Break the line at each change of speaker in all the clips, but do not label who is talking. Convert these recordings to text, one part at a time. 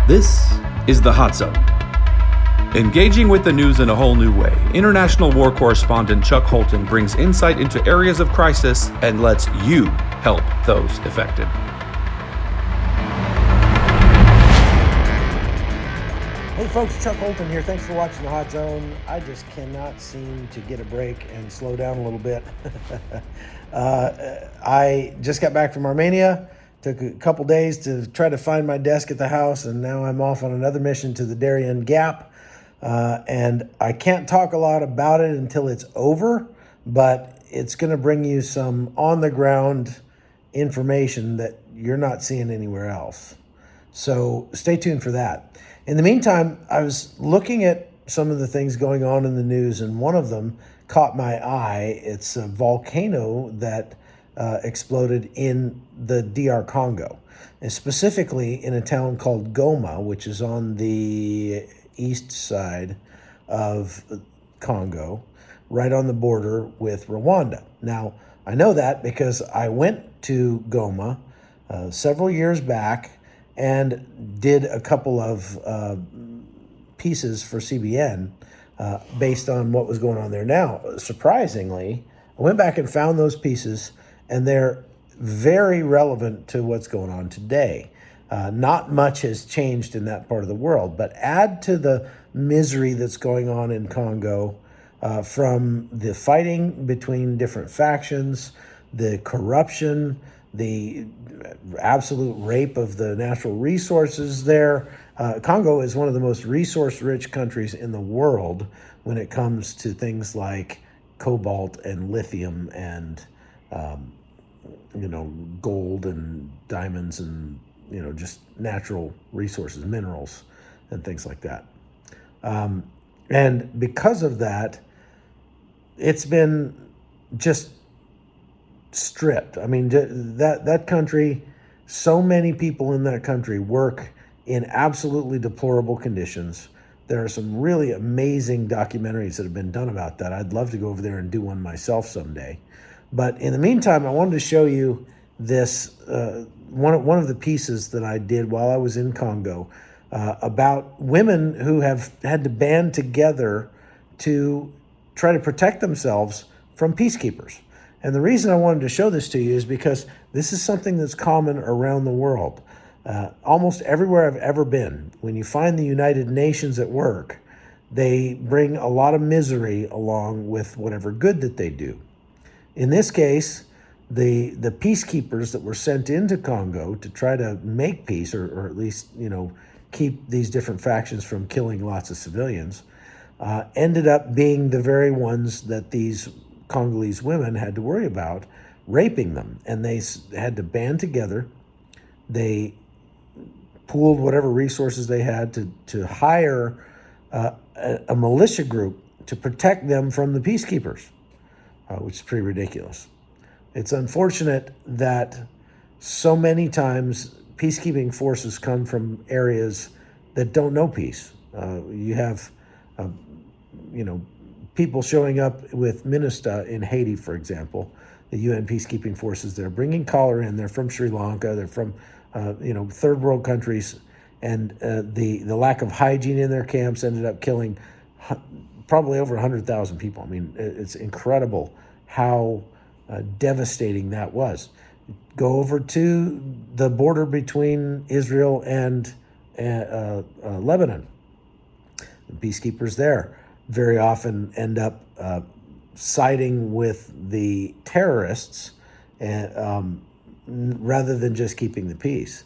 This is the Hot Zone. Engaging with the news in a whole new way, international war correspondent Chuck Holton brings insight into areas of crisis and lets you help those affected.
Hey folks, Chuck Holton here. Thanks for watching the Hot Zone. I just cannot seem to get a break and slow down a little bit. I just got back from Armenia. Took a couple days to try to find my desk at the house, and now I'm off on another mission to the Darien Gap. And I can't talk a lot about it until it's over, but it's going to bring you some on-the-ground information that you're not seeing anywhere else. So stay tuned for that. In the meantime, I was looking at some of the things going on in the news, and one of them caught my eye. It's a volcano that exploded in the DR Congo, and specifically in a town called Goma, which is on the east side of Congo, right on the border with Rwanda. Now, I know that because I went to Goma several years back and did a couple of pieces for CBN based on what was going on there. Now, surprisingly, I went back and found those pieces, and they're very relevant to what's going on today. Not much has changed in that part of the world, but add to the misery that's going on in Congo from the fighting between different factions, the corruption, the absolute rape of the natural resources there. Congo is one of the most resource-rich countries in the world when it comes to things like cobalt and lithium and gold and diamonds and, just natural resources, minerals and things like that. And because of that, it's been just stripped. I mean, that country, so many people in that country work in absolutely deplorable conditions. There are some really amazing documentaries that have been done about that. I'd love to go over there and do one myself someday. But in the meantime, I wanted to show you this, one of the pieces that I did while I was in Congo about women who have had to band together to try to protect themselves from peacekeepers. And the reason I wanted to show this to you is because this is something that's common around the world. Almost everywhere I've ever been, when you find the United Nations at work, they bring a lot of misery along with whatever good that they do. In this case, the peacekeepers that were sent into Congo to try to make peace, or at least, keep these different factions from killing lots of civilians, ended up being the very ones that these Congolese women had to worry about raping them. And they had to band together. They pooled whatever resources they had to hire a militia group to protect them from the peacekeepers. Which is pretty ridiculous. It's unfortunate that so many times peacekeeping forces come from areas that don't know peace. You have, people showing up with MINUSTA in Haiti, for example, the UN peacekeeping forces. They're bringing cholera in. They're from Sri Lanka. They're from, third world countries, and the lack of hygiene in their camps ended up killing probably over 100,000 people. I mean, it's incredible how devastating that was. Go over to the border between Israel and Lebanon. The peacekeepers there very often end up siding with the terrorists rather than just keeping the peace.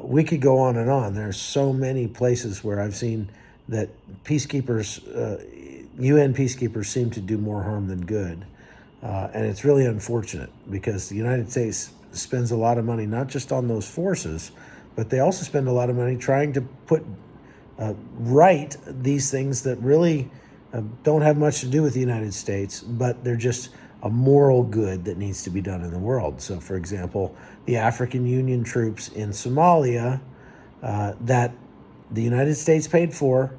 We could go on and on. There's so many places where I've seen that peacekeepers, UN peacekeepers, seem to do more harm than good. And it's really unfortunate because the United States spends a lot of money, not just on those forces, but they also spend a lot of money trying to put right these things that really don't have much to do with the United States, but they're just a moral good that needs to be done in the world. So, for example, the African Union troops in Somalia that the United States paid for,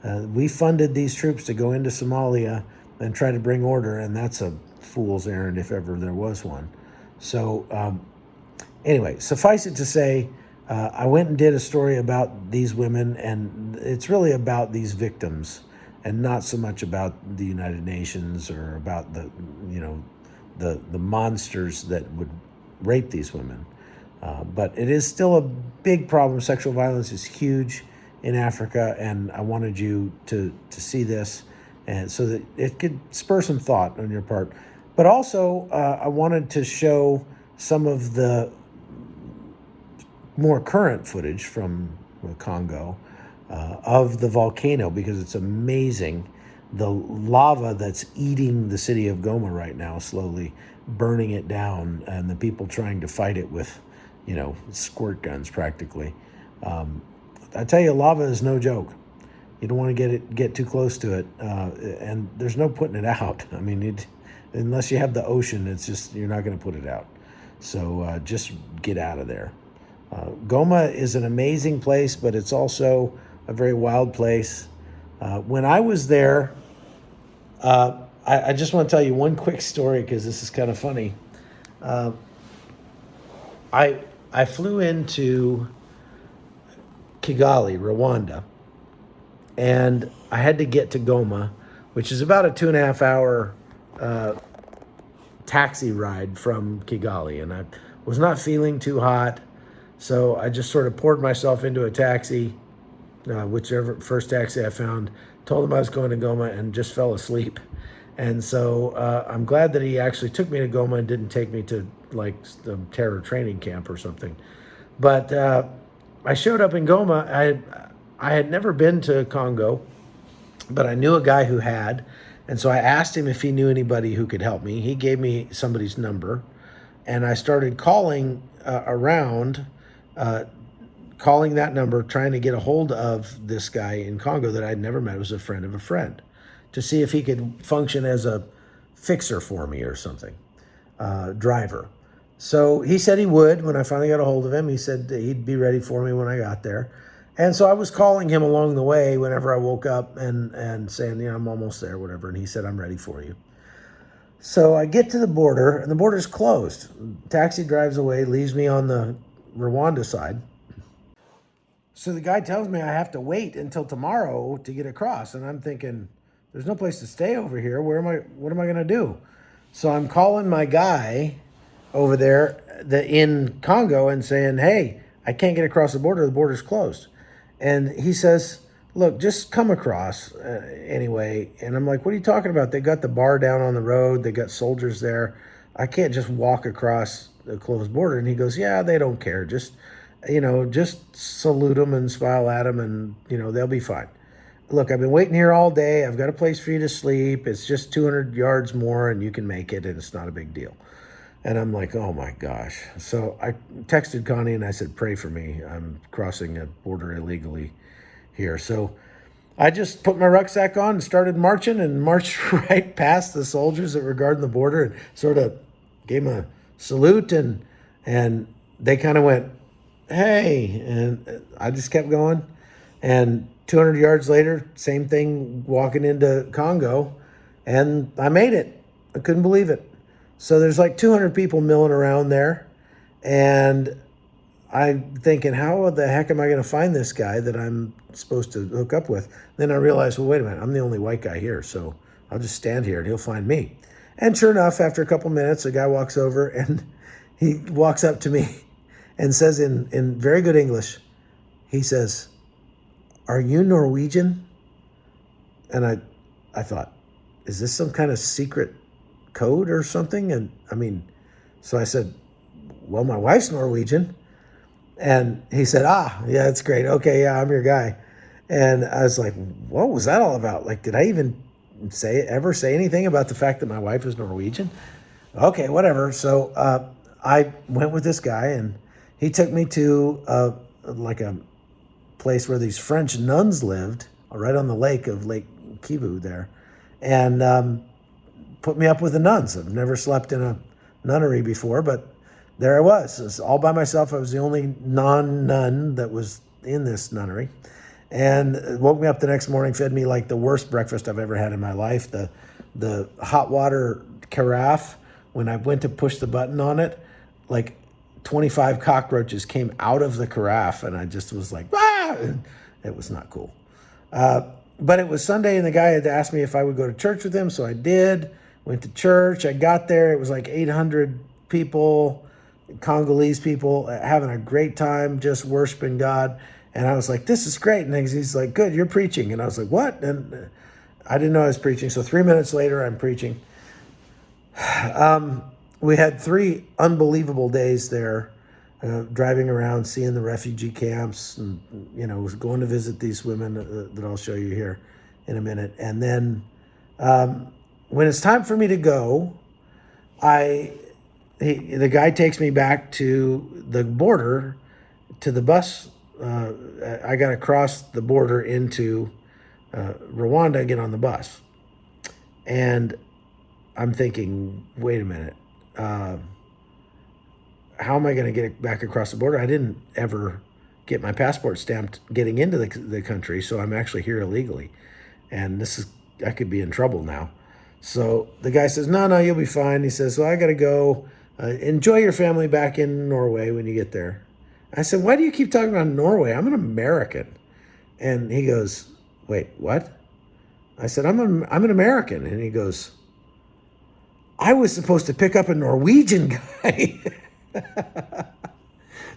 we funded these troops to go into Somalia and try to bring order, and that's a fool's errand if ever there was one. So anyway, suffice it to say, I went and did a story about these women, and it's really about these victims, and not so much about the United Nations or about the monsters that would rape these women. But it is still a big problem. Sexual violence is huge in Africa, and I wanted you to see this, and so that it could spur some thought on your part. But also, I wanted to show some of the more current footage from the Congo of the volcano, because it's amazing. The lava that's eating the city of Goma right now, slowly burning it down, and the people trying to fight it with, squirt guns practically. I tell you, lava is no joke. You don't want to get too close to it, and there's no putting it out. I mean, unless you have the ocean, it's just, you're not going to put it out. So just get out of there. Goma is an amazing place, but it's also a very wild place. When I was there, I just want to tell you one quick story because this is kind of funny. I flew into Kigali, Rwanda, and I had to get to Goma, which is about a 2.5 hour taxi ride from Kigali, and I was not feeling too hot, so I just sort of poured myself into a taxi, whichever first taxi I found, told him I was going to Goma, and just fell asleep. And so I'm glad that he actually took me to Goma and didn't take me to like the terror training camp or something. But I showed up in Goma. I had never been to Congo, but I knew a guy who had. And so I asked him if he knew anybody who could help me. He gave me somebody's number, and I started calling around, calling that number, trying to get a hold of this guy in Congo that I'd never met. It was a friend of a friend, to see if he could function as a fixer for me or something, driver. So he said he would. When I finally got a hold of him, he said that he'd be ready for me when I got there. And so I was calling him along the way whenever I woke up and saying, I'm almost there, whatever. And he said, I'm ready for you. So I get to the border, and the border's closed. Taxi drives away, leaves me on the Rwanda side. So the guy tells me I have to wait until tomorrow to get across. And I'm thinking, there's no place to stay over here. What am I going to do? So I'm calling my guy over there in Congo and saying, hey, I can't get across the border. The border's closed. And he says, look, just come across anyway. And I'm like, what are you talking about? They got the bar down on the road. They got soldiers there. I can't just walk across the closed border. And he goes, yeah, they don't care. Just salute them and smile at them, and, they'll be fine. Look, I've been waiting here all day. I've got a place for you to sleep. It's just 200 yards more, and you can make it, and it's not a big deal. And I'm like, oh my gosh. So I texted Connie and I said, pray for me. I'm crossing a border illegally here. So I just put my rucksack on and started marching, and marched right past the soldiers that were guarding the border, and sort of gave them a salute, and they kind of went, hey, and I just kept going. And 200 yards later, same thing, walking into Congo, and I made it. I couldn't believe it. So there's like 200 people milling around there, and I'm thinking, how the heck am I going to find this guy that I'm supposed to hook up with? Then I realized, well, wait a minute, I'm the only white guy here, so I'll just stand here and he'll find me. And sure enough, after a couple minutes, a guy walks over, and he walks up to me and says in very good English, he says, are you Norwegian? And I thought, is this some kind of secret code or something? And so I said, well, my wife's Norwegian. And he said, yeah, that's great. Okay, yeah, I'm your guy. And I was like, what was that all about? Like, did I even ever say anything about the fact that my wife is Norwegian? Okay, whatever. So I went with this guy, and he took me to a place where these French nuns lived, right on the lake of Lake Kivu there, and put me up with the nuns. I've never slept in a nunnery before, but there I was. It was all by myself. I was the only non-nun that was in this nunnery, and woke me up the next morning, fed me like the worst breakfast I've ever had in my life. The hot water carafe, when I went to push the button on it, like 25 cockroaches came out of the carafe, and I just was like, ah! It was not cool. But it was Sunday, and the guy had asked me if I would go to church with him, so I did. Went to church. I got there. It was like 800 people, Congolese people, having a great time, just worshiping God. And I was like, this is great. And he's like, good, you're preaching. And I was like, what? And I didn't know I was preaching. So 3 minutes later, I'm preaching. We had 3 unbelievable days there, driving around, seeing the refugee camps, and, was going to visit these women that I'll show you here in a minute. And then when it's time for me to go, the guy takes me back to the border, to the bus. I got to cross the border into Rwanda, get on the bus. And I'm thinking, wait a minute. How am I going to get back across the border? I didn't ever get my passport stamped getting into the country, so I'm actually here illegally. And I could be in trouble now. So the guy says, no, you'll be fine. He says, well, I got to go. Enjoy your family back in Norway when you get there. I said, why do you keep talking about Norway? I'm an American. And he goes, wait, what? I said, I'm an American. And he goes, I was supposed to pick up a Norwegian guy.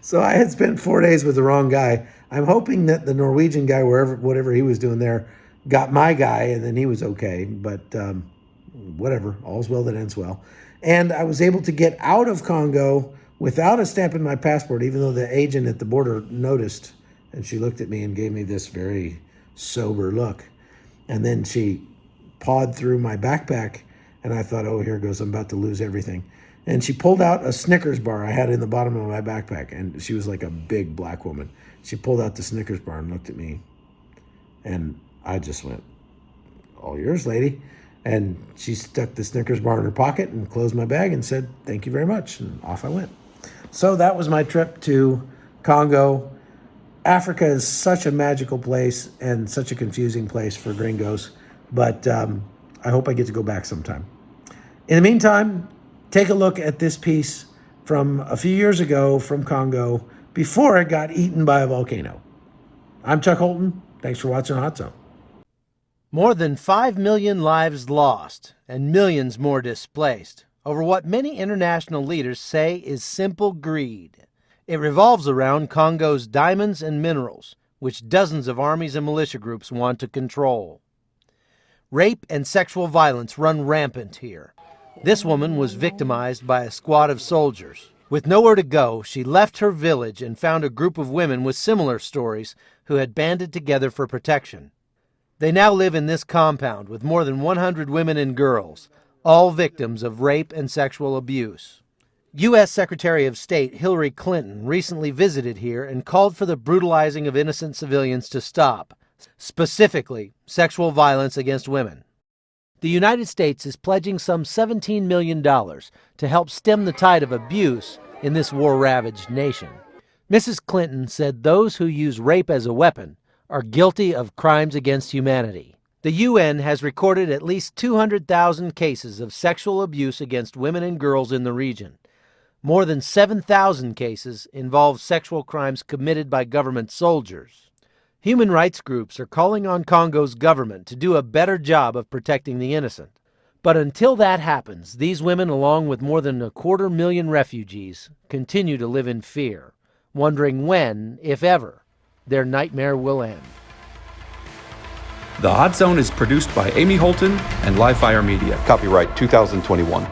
So I had spent 4 days with the wrong guy. I'm hoping that the Norwegian guy, whatever he was doing there, got my guy, and then he was okay. But whatever, all's well that ends well. And I was able to get out of Congo without a stamp in my passport, even though the agent at the border noticed. And she looked at me and gave me this very sober look. And then she pawed through my backpack, and I thought, oh, here goes, I'm about to lose everything. And she pulled out a Snickers bar I had in the bottom of my backpack, and she was like a big black woman. She pulled out the Snickers bar and looked at me, and I just went, all yours, lady. And she stuck the Snickers bar in her pocket and closed my bag and said, thank you very much, and off I went. So that was my trip to Congo. Africa is such a magical place and such a confusing place for gringos, but I hope I get to go back sometime. In the meantime, take a look at this piece from a few years ago from Congo before it got eaten by a volcano. I'm Chuck Holton. Thanks for watching Hot Zone.
More than 5 million lives lost and millions more displaced over what many international leaders say is simple greed. It revolves around Congo's diamonds and minerals, which dozens of armies and militia groups want to control. Rape and sexual violence run rampant here. This woman was victimized by a squad of soldiers. With nowhere to go, she left her village and found a group of women with similar stories who had banded together for protection. They now live in this compound with more than 100 women and girls, all victims of rape and sexual abuse. U.S. Secretary of State Hillary Clinton recently visited here and called for the brutalizing of innocent civilians to stop, specifically sexual violence against women. The United States is pledging some $17 million to help stem the tide of abuse in this war-ravaged nation. Mrs. Clinton said those who use rape as a weapon are guilty of crimes against humanity. The UN has recorded at least 200,000 cases of sexual abuse against women and girls in the region. More than 7,000 cases involve sexual crimes committed by government soldiers. Human rights groups are calling on Congo's government to do a better job of protecting the innocent. But until that happens, these women, along with more than 250,000 refugees, continue to live in fear, wondering when, if ever, their nightmare will end.
The Hot Zone is produced by Amy Holton and Livefire Media.
Copyright 2021.